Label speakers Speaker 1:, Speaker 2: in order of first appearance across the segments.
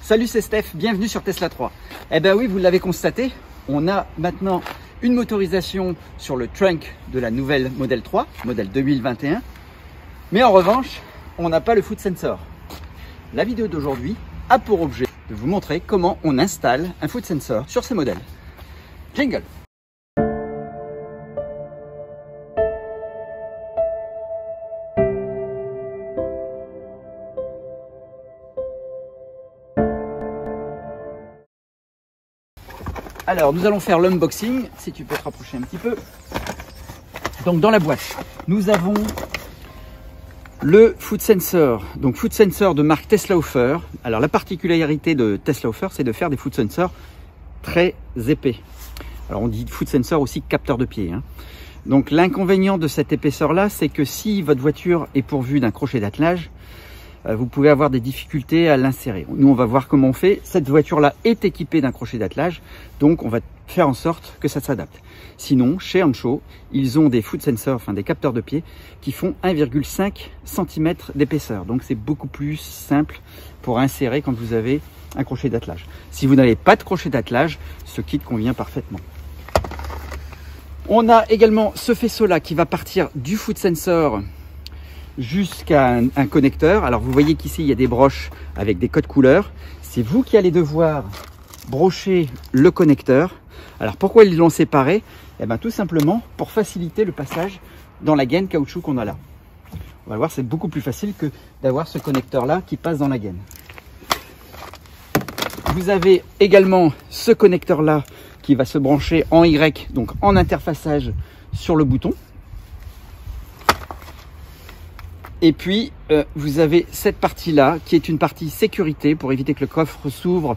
Speaker 1: Salut, c'est Steph, bienvenue sur Tesla 3. Eh ben oui, vous l'avez constaté, on a maintenant une motorisation sur le trunk de la nouvelle Model 3, modèle 2021. Mais en revanche, on n'a pas le foot sensor. La vidéo d'aujourd'hui a pour objet de vous montrer comment on installe un foot sensor sur ces modèles. Jingle! Alors, nous allons faire l'unboxing, si tu peux te rapprocher un petit peu. Donc, dans la boîte, nous avons le foot sensor. Donc, foot sensor de marque Teslahofer. Alors, la particularité de Teslahofer, c'est de faire des foot sensors très épais. Alors, on dit foot sensor aussi capteur de pied. Donc, l'inconvénient de cette épaisseur-là, c'est que si votre voiture est pourvue d'un crochet d'attelage, vous pouvez avoir des difficultés à l'insérer. Nous, on va voir comment on fait. Cette voiture-là est équipée d'un crochet d'attelage, donc on va faire en sorte que ça s'adapte. Sinon, chez Ancho, ils ont des foot sensors, enfin des capteurs de pied, qui font 1,5 cm d'épaisseur. Donc c'est beaucoup plus simple pour insérer quand vous avez un crochet d'attelage. Si vous n'avez pas de crochet d'attelage, ce kit convient parfaitement. On a également ce faisceau-là qui va partir du foot sensor jusqu'à un connecteur. Alors vous voyez qu'ici il y a des broches avec des codes couleurs. C'est vous qui allez devoir brocher le connecteur. Alors pourquoi ils l'ont séparé? Eh bien tout simplement pour faciliter le passage dans la gaine caoutchouc qu'on a là. On va voir, c'est beaucoup plus facile que d'avoir ce connecteur là qui passe dans la gaine. Vous avez également ce connecteur là qui va se brancher en Y, donc en interfaçage sur le bouton. Et puis, vous avez cette partie-là qui est une partie sécurité pour éviter que le coffre s'ouvre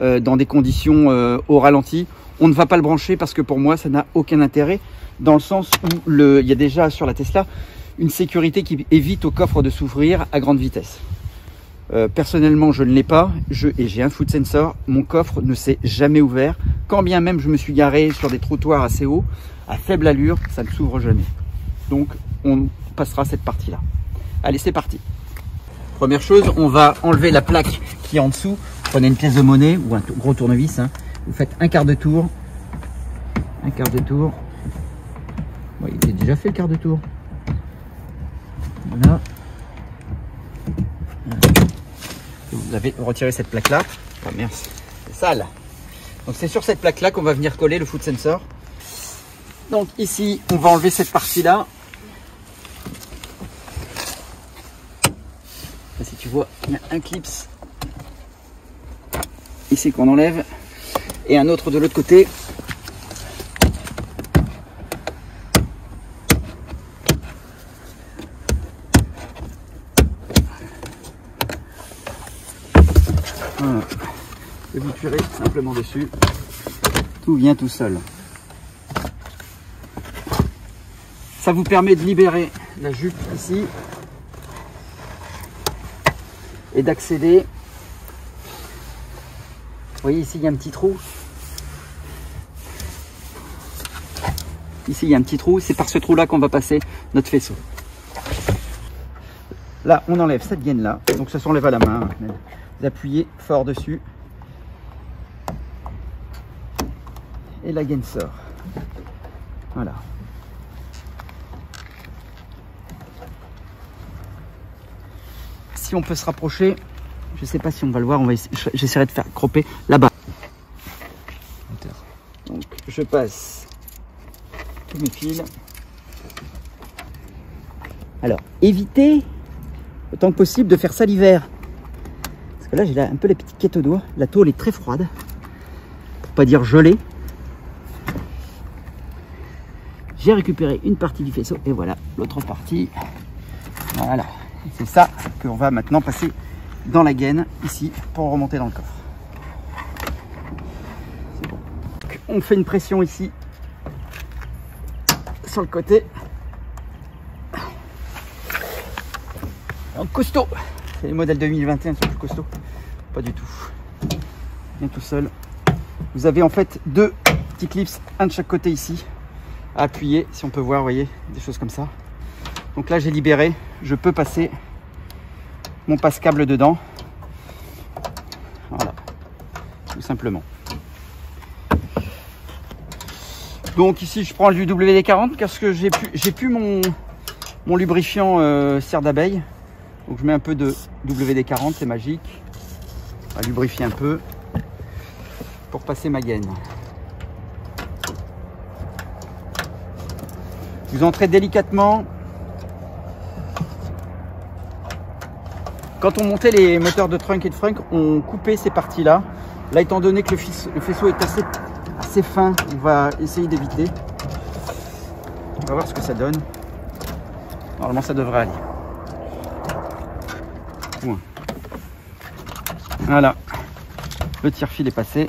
Speaker 1: dans des conditions au ralenti. On ne va pas le brancher parce que pour moi, ça n'a aucun intérêt dans le sens où il y a déjà sur la Tesla une sécurité qui évite au coffre de s'ouvrir à grande vitesse. Personnellement, je ne l'ai pas et j'ai un foot sensor. Mon coffre ne s'est jamais ouvert. Quand bien même je me suis garé sur des trottoirs assez hauts, à faible allure, ça ne s'ouvre jamais. Donc, on passera cette partie-là. Allez, c'est parti. Première chose, on va enlever la plaque qui est en dessous. Prenez une pièce de monnaie ou un gros tournevis. Vous faites un quart de tour. Un quart de tour. Oui, j'ai déjà fait le quart de tour. Voilà. Vous avez retiré cette plaque-là. Oh merde, c'est sale. Donc c'est sur cette plaque-là qu'on va venir coller le foot sensor. Donc ici, on va enlever cette partie-là. Si tu vois, il y a un clips ici qu'on enlève et un autre de l'autre côté. Voilà. Et vous tirez simplement dessus. Tout vient tout seul. Ça vous permet de libérer la jupe ici et d'accéder. Vous voyez ici il y a un petit trou. Ici il y a un petit trou, c'est par ce trou là qu'on va passer notre faisceau. Là on enlève cette gaine là, donc ça s'enlève à la main. Vous appuyez fort dessus et la gaine sort. Voilà. Si on peut se rapprocher, je ne sais pas si on va le voir, j'essaierai de faire cropper là-bas. Donc je passe tous mes fils. Alors évitez autant que possible de faire ça l'hiver. Parce que là j'ai un peu les petites quêtes au doigt. La tôle est très froide, pour pas dire gelée. J'ai récupéré une partie du faisceau et voilà l'autre partie. Voilà. C'est ça qu'on va maintenant passer dans la gaine, ici, pour remonter dans le coffre. C'est bon. Donc, on fait une pression ici, sur le côté. Donc, costaud. C'est les modèles 2021 sont plus costauds. Pas du tout. Bien tout seul. Vous avez en fait deux petits clips, un de chaque côté ici, à appuyer, si on peut voir, vous voyez, des choses comme ça. Donc là j'ai libéré, je peux passer mon passe-câble dedans. Voilà. simplement. Donc ici je prends du WD-40 parce que j'ai plus mon lubrifiant cire d'abeille. Donc je mets un peu de WD-40, c'est magique. On va lubrifier un peu pour passer ma gaine. Vous entrez délicatement. Quand on montait les moteurs de trunk et de frunk, on coupait ces parties-là. Là, étant donné que le faisceau est assez fin, on va essayer d'éviter. On va voir ce que ça donne. Normalement, ça devrait aller. Point. Voilà. Le tire-fil est passé.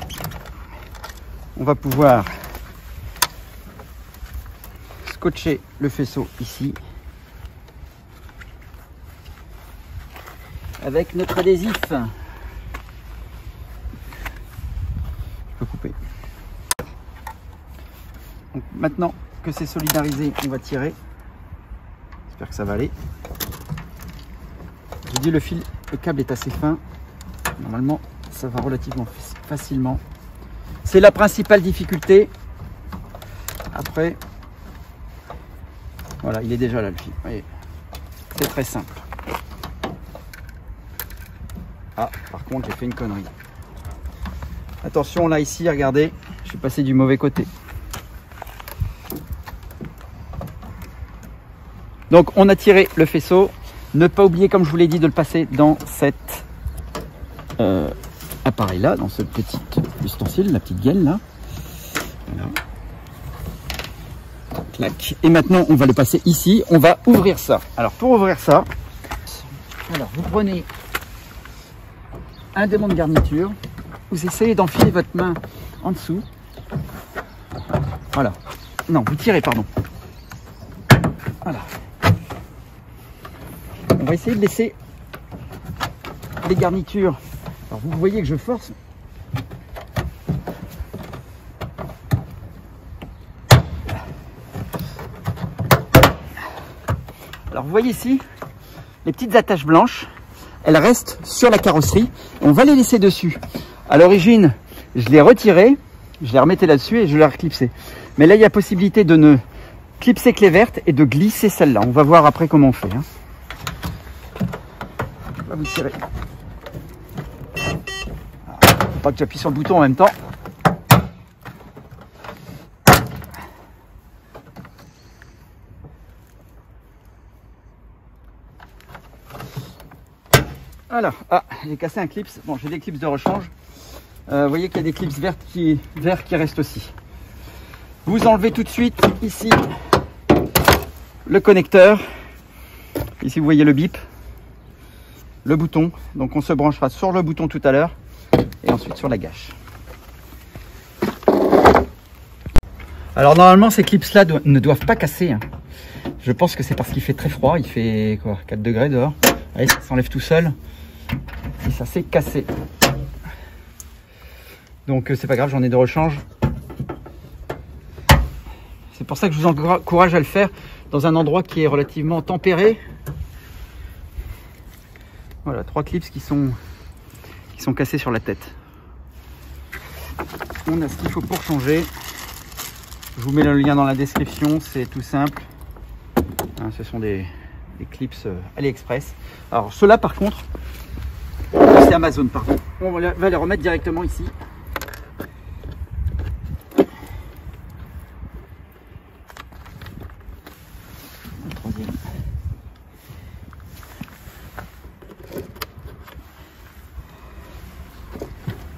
Speaker 1: On va pouvoir scotcher le faisceau ici avec notre adhésif. Je peux couper. Donc maintenant que c'est solidarisé, on va tirer. J'espère que ça va aller. Je dis le câble est assez fin. Normalement, ça va relativement facilement. C'est la principale difficulté. Après, voilà, il est déjà là le fil. Voyez, c'est très simple. Ah, par contre, j'ai fait une connerie. Attention, là, ici, regardez, je suis passé du mauvais côté. Donc, on a tiré le faisceau. Ne pas oublier, comme je vous l'ai dit, de le passer dans cet appareil-là, dans ce petit ustensile, la petite gaine là. Voilà. Clac. Et maintenant, on va le passer ici. On va ouvrir ça. Alors, pour ouvrir ça, alors vous prenez un démon de garniture. Vous essayez d'enfiler votre main en dessous. Voilà. Non, vous tirez, pardon. Voilà. On va essayer de laisser les garnitures. Alors, vous voyez que je force. Alors, vous voyez ici, les petites attaches blanches, elles restent sur la carrosserie. On va les laisser dessus. À l'origine, je les retirais, je les remettais là-dessus et je les reclipsais. Mais là, il y a possibilité de ne clipser que les vertes et de glisser celle-là. On va voir après comment on fait. Hein. Je vais vous tirer. Faut pas que j'appuie sur le bouton en même temps. Alors, j'ai cassé un clips. Bon, j'ai des clips de rechange. Vous voyez qu'il y a des clips verts qui restent aussi. Vous enlevez tout de suite ici le connecteur. Ici, vous voyez le bip, le bouton. Donc, on se branchera sur le bouton tout à l'heure et ensuite sur la gâche. Alors, normalement, ces clips-là ne doivent pas casser. Hein. Je pense que c'est parce qu'il fait très froid. Il fait quoi, 4 degrés dehors. Allez, ça s'enlève tout seul. Et ça s'est cassé. Donc c'est pas grave, j'en ai de rechange. C'est pour ça que je vous encourage à le faire dans un endroit qui est relativement tempéré. Voilà, 3 clips qui sont cassés sur la tête. On a ce qu'il faut pour changer. Je vous mets le lien dans la description, c'est tout simple. Hein, ce sont des clips AliExpress. Alors ceux-là par contre, c'est Amazon pardon. On va les remettre directement ici. Le troisième.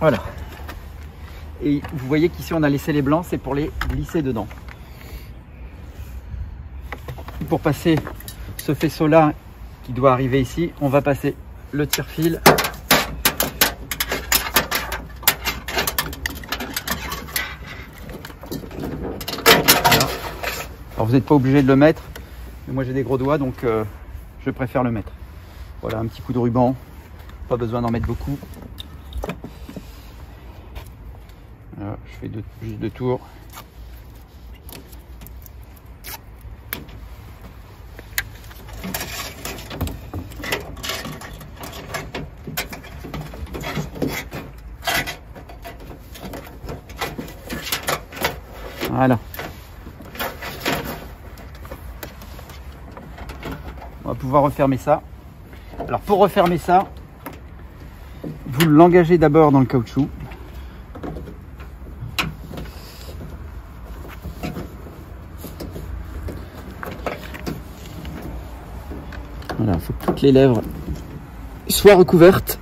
Speaker 1: Voilà. Et vous voyez qu'ici on a laissé les blancs, c'est pour les glisser dedans. Pour passer ce faisceau là qui doit arriver ici, on va passer le tire-fil. Voilà. Alors vous n'êtes pas obligé de le mettre, mais moi j'ai des gros doigts donc je préfère le mettre. Voilà, un petit coup de ruban, pas besoin d'en mettre beaucoup. Voilà, je fais juste 2 tours. Voilà. On va pouvoir refermer ça. Alors pour refermer ça, vous l'engagez d'abord dans le caoutchouc. Voilà, il faut que toutes les lèvres soient recouvertes.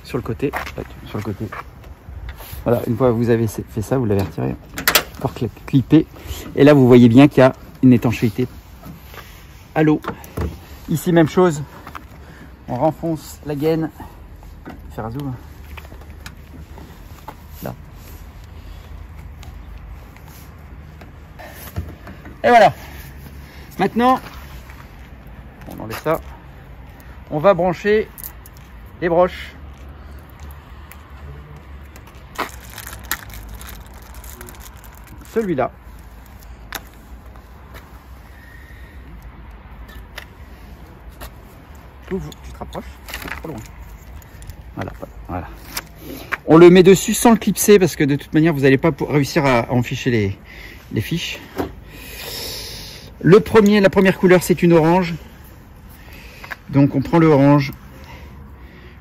Speaker 1: Sur le côté, sur le côté. Voilà, une fois que vous avez fait ça, vous l'avez retiré, encore clipper. Et là, vous voyez bien qu'il y a une étanchéité à l'eau. Ici, même chose. On renfonce la gaine. Faire un zoom. Là. Et voilà. Maintenant, on enlève ça. On va brancher les broches. Celui-là. Tu te rapproches, trop loin. Voilà, voilà. On le met dessus sans le clipser parce que de toute manière vous n'allez pas réussir à en ficher les fiches. La première couleur c'est une orange. Donc on prend le orange.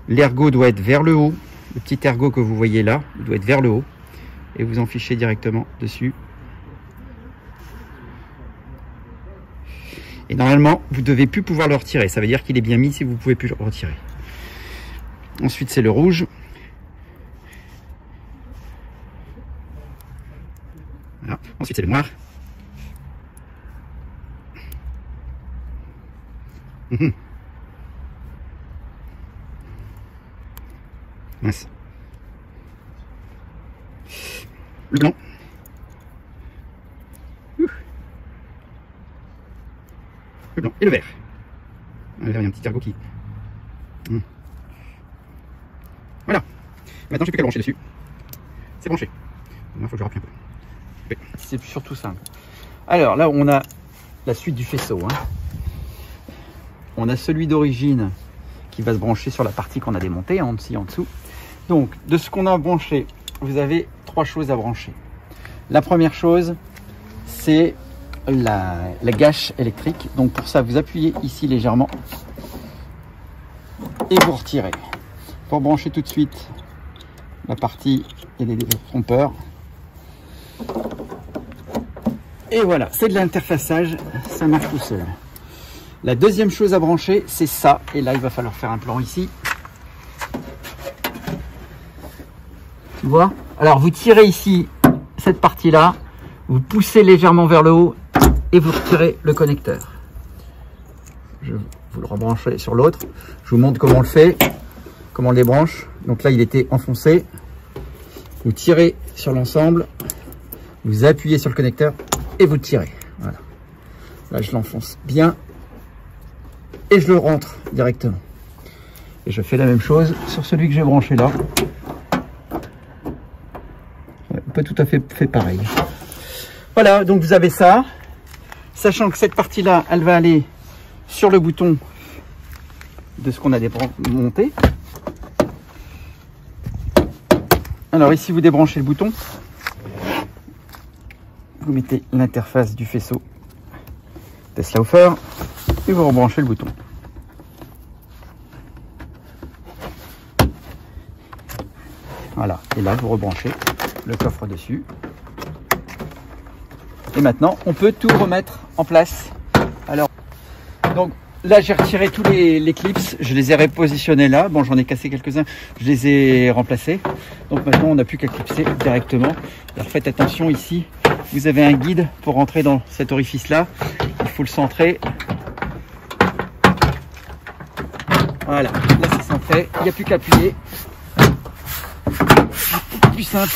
Speaker 1: L'ergot doit être vers le haut. Le petit ergot que vous voyez là, il doit être vers le haut. Et vous en fichez directement dessus. Et normalement, vous ne devez plus pouvoir le retirer. Ça veut dire qu'il est bien mis si vous ne pouvez plus le retirer. Ensuite, c'est le rouge. Voilà. Ensuite, c'est le noir. Mince. Le blanc. Le blanc et le vert. Le vert, il y a un petit ergot qui... Voilà. Maintenant, j'ai plus qu'à le brancher dessus. C'est branché. Maintenant, il faut que je rappuie un peu. C'est surtout simple. Alors là, on a la suite du faisceau. On a celui d'origine qui va se brancher sur la partie qu'on a démontée, en dessous. Donc, de ce qu'on a branché, vous avez 3 choses à brancher. La première chose, c'est la gâche électrique. Donc pour ça, vous appuyez ici légèrement et vous retirez. Pour brancher tout de suite la partie et les trompeurs. Et voilà, c'est de l'interfaçage, ça marche tout seul. La deuxième chose à brancher, c'est ça. Et là, il va falloir faire un plan ici. Tu vois? Alors, vous tirez ici cette partie-là, vous poussez légèrement vers le haut et vous retirez le connecteur. Vous le rebranchez sur l'autre. Je vous montre comment on le fait, comment on les branche. Donc là, il était enfoncé. Vous tirez sur l'ensemble, vous appuyez sur le connecteur et vous tirez. Voilà. Là, je l'enfonce bien et je le rentre directement. Et je fais la même chose sur celui que j'ai branché là. Pas tout à fait pareil. Voilà, donc vous avez ça. Sachant que cette partie-là, elle va aller sur le bouton de ce qu'on a démonté. Alors ici, vous débranchez le bouton. Vous mettez l'interface du faisceau Tesla et vous rebranchez le bouton. Voilà, et là, vous rebranchez le coffre dessus. Et maintenant, on peut tout remettre en place. Alors, donc là, j'ai retiré tous les clips, je les ai repositionnés là. Bon, j'en ai cassé quelques-uns, je les ai remplacés. Donc maintenant, on n'a plus qu'à clipser directement. Alors, faites attention ici, vous avez un guide pour rentrer dans cet orifice-là. Il faut le centrer. Voilà, là c'est centré, il n'y a plus qu'à appuyer. Plus simple.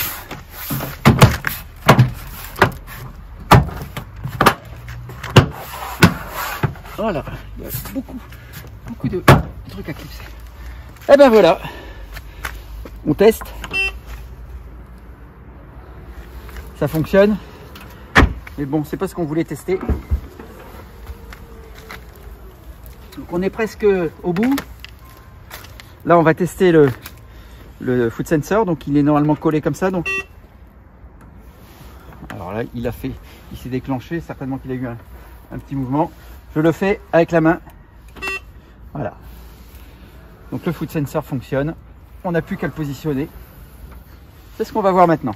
Speaker 1: Voilà, il y a beaucoup de trucs à clipser. Et ben voilà, on teste. Ça fonctionne. Mais bon, c'est pas ce qu'on voulait tester. Donc on est presque au bout. Là on va tester le foot sensor, donc il est normalement collé comme ça. Donc alors là il s'est déclenché, certainement qu'il a eu un petit mouvement. Je le fais avec la main. Voilà. Donc le foot sensor fonctionne. On n'a plus qu'à le positionner. C'est ce qu'on va voir maintenant.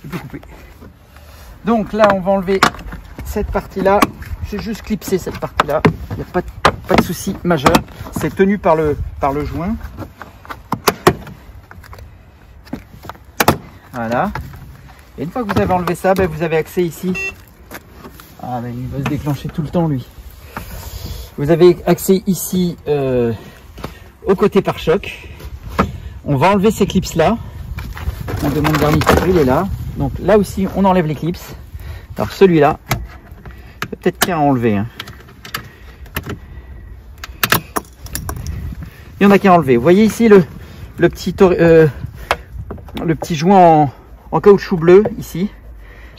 Speaker 1: Je peux couper. Donc là on va enlever cette partie là. J'ai juste clipsé cette partie là. Il n'y a pas de souci majeur. C'est tenu par le joint. Voilà. Et une fois que vous avez enlevé ça, vous avez accès ici. Ah ben il va se déclencher tout le temps lui. Vous avez accès ici au côté pare-choc. On va enlever ces clips là. On demande garniture, il est là. Donc là aussi on enlève les clips. Alors celui-là, peut-être qu'il y a à enlever. Hein. Il y en a qu'à enlever. Vous voyez ici le petit joint en caoutchouc bleu ici.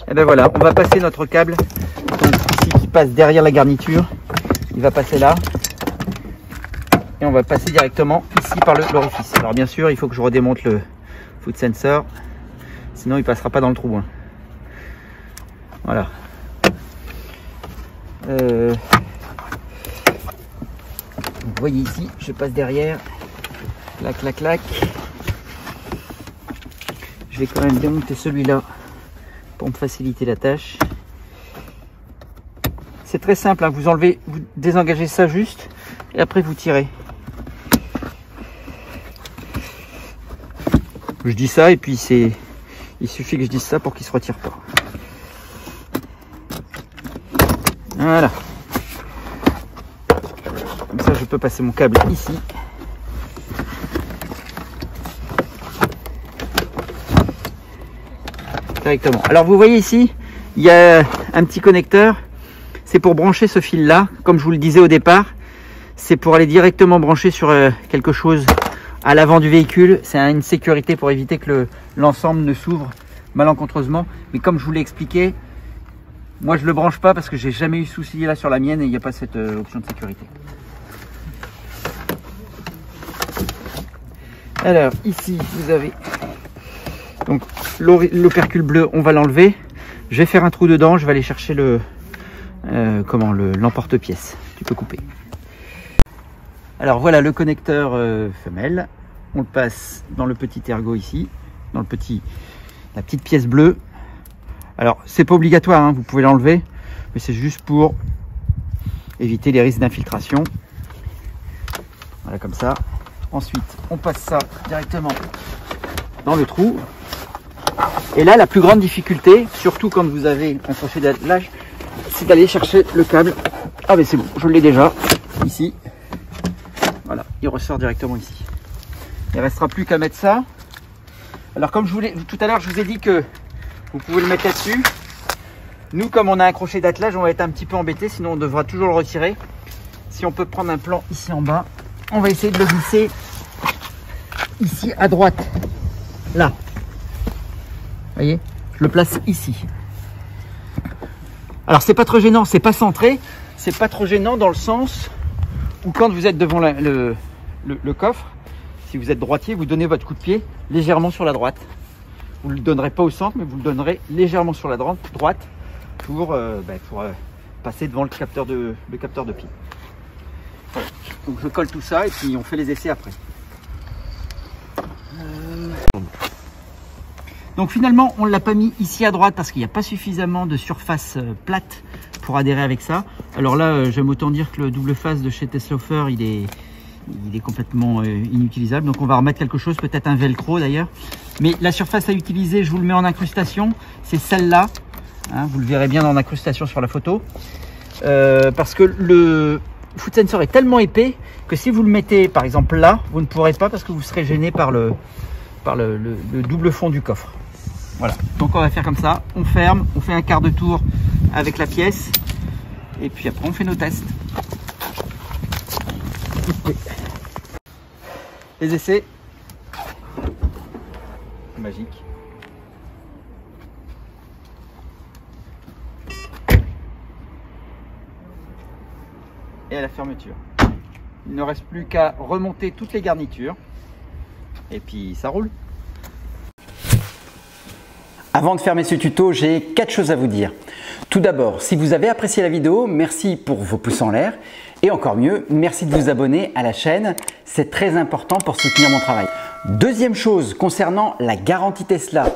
Speaker 1: Et ben voilà, on va passer notre câble donc, ici qui passe derrière la garniture. Il va passer là. Et on va passer directement ici par l'orifice. Alors bien sûr, il faut que je redémonte le foot sensor. Sinon, il passera pas dans le trou. Hein. Voilà. Vous voyez ici, je passe derrière. Clac, clac, clac. Je vais quand même démonter celui-là pour me faciliter la tâche. C'est très simple, hein. Vous enlevez, vous désengagez ça juste et après vous tirez. Je dis ça et puis il suffit que je dise ça pour qu'il se retire pas. Voilà. Comme ça je peux passer mon câble ici. Directement. Alors vous voyez ici, il y a un petit connecteur. C'est pour brancher ce fil là, comme je vous le disais au départ. C'est pour aller directement brancher sur quelque chose à l'avant du véhicule. C'est une sécurité pour éviter que l'ensemble ne s'ouvre malencontreusement. Mais comme je vous l'ai expliqué, moi je le branche pas parce que j'ai jamais eu de souci là sur la mienne et il n'y a pas cette option de sécurité. Alors ici vous avez donc l'opercule bleu, on va l'enlever. Je vais faire un trou dedans, je vais aller chercher l'emporte-pièce. Tu peux couper. Alors voilà le connecteur femelle. On le passe dans le petit ergot ici, dans la petite pièce bleue. Alors c'est pas obligatoire, hein, vous pouvez l'enlever, mais c'est juste pour éviter les risques d'infiltration. Voilà comme ça. Ensuite on passe ça directement dans le trou. Et là la plus grande difficulté, surtout quand vous avez un crochet d'attelage, c'est d'aller chercher le câble. Ah mais c'est bon, je l'ai déjà ici. Voilà, il ressort directement ici. Il ne restera plus qu'à mettre ça. Alors comme tout à l'heure je vous ai dit que vous pouvez le mettre là-dessus. Nous comme on a un crochet d'attelage, on va être un petit peu embêté, sinon on devra toujours le retirer. Si on peut prendre un plan ici en bas, on va essayer de le glisser ici à droite. Là. Vous voyez, je le place ici. Alors c'est pas trop gênant, c'est pas centré, c'est pas trop gênant dans le sens où quand vous êtes devant le coffre, si vous êtes droitier, vous donnez votre coup de pied légèrement sur la droite. Vous ne le donnerez pas au centre, mais vous le donnerez légèrement sur la droite pour passer devant le capteur de pied. Voilà. Donc je colle tout ça et puis on fait les essais après. Donc finalement, on ne l'a pas mis ici à droite parce qu'il n'y a pas suffisamment de surface plate pour adhérer avec ça. Alors là, j'aime autant dire que le double face de chez Tesla, il est complètement inutilisable. Donc on va remettre quelque chose, peut-être un velcro d'ailleurs. Mais la surface à utiliser, je vous le mets en incrustation, c'est celle-là. Hein, vous le verrez bien en incrustation sur la photo. Parce que le foot sensor est tellement épais que si vous le mettez par exemple là, vous ne pourrez pas parce que vous serez gêné par le double fond du coffre. Voilà, donc on va faire comme ça, on ferme, on fait un quart de tour avec la pièce et puis après on fait nos tests. Les essais. Magique. et à la fermeture. Il ne reste plus qu'à remonter toutes les garnitures et puis ça roule. Avant de fermer ce tuto, j'ai 4 choses à vous dire. Tout d'abord, si vous avez apprécié la vidéo, merci pour vos pouces en l'air. Et encore mieux, merci de vous abonner à la chaîne. C'est très important pour soutenir mon travail. Deuxième chose, concernant la garantie Tesla.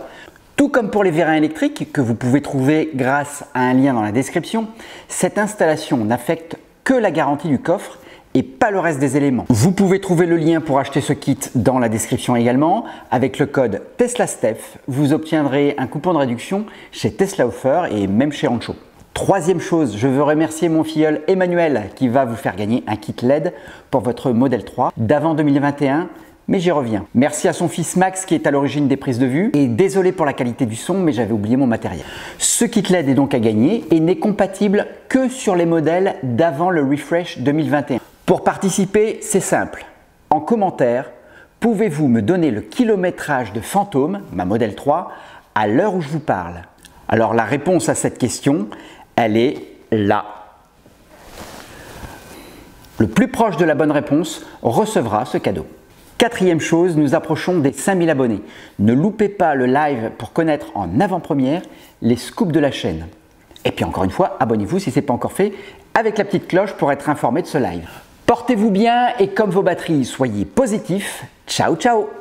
Speaker 1: Tout comme pour les vérins électriques que vous pouvez trouver grâce à un lien dans la description, cette installation n'affecte que la garantie du coffre et pas le reste des éléments. Vous pouvez trouver le lien pour acheter ce kit dans la description également. Avec le code TESLASTEPH, vous obtiendrez un coupon de réduction chez Tesla Offer et même chez Rancho. Troisième chose, je veux remercier mon filleul Emmanuel qui va vous faire gagner un kit LED pour votre Model 3 d'avant 2021. Mais j'y reviens. Merci à son fils Max qui est à l'origine des prises de vue. Et désolé pour la qualité du son, mais j'avais oublié mon matériel. Ce kit LED est donc à gagner et n'est compatible que sur les modèles d'avant le refresh 2021. Pour participer, c'est simple. En commentaire, pouvez-vous me donner le kilométrage de Phantom, ma Model 3, à l'heure où je vous parle? Alors la réponse à cette question, elle est là. Le plus proche de la bonne réponse recevra ce cadeau. Quatrième chose, nous approchons des 5000 abonnés. Ne loupez pas le live pour connaître en avant-première les scoops de la chaîne. Et puis encore une fois, abonnez-vous si ce n'est pas encore fait avec la petite cloche pour être informé de ce live. Portez-vous bien et comme vos batteries, soyez positifs. Ciao, ciao!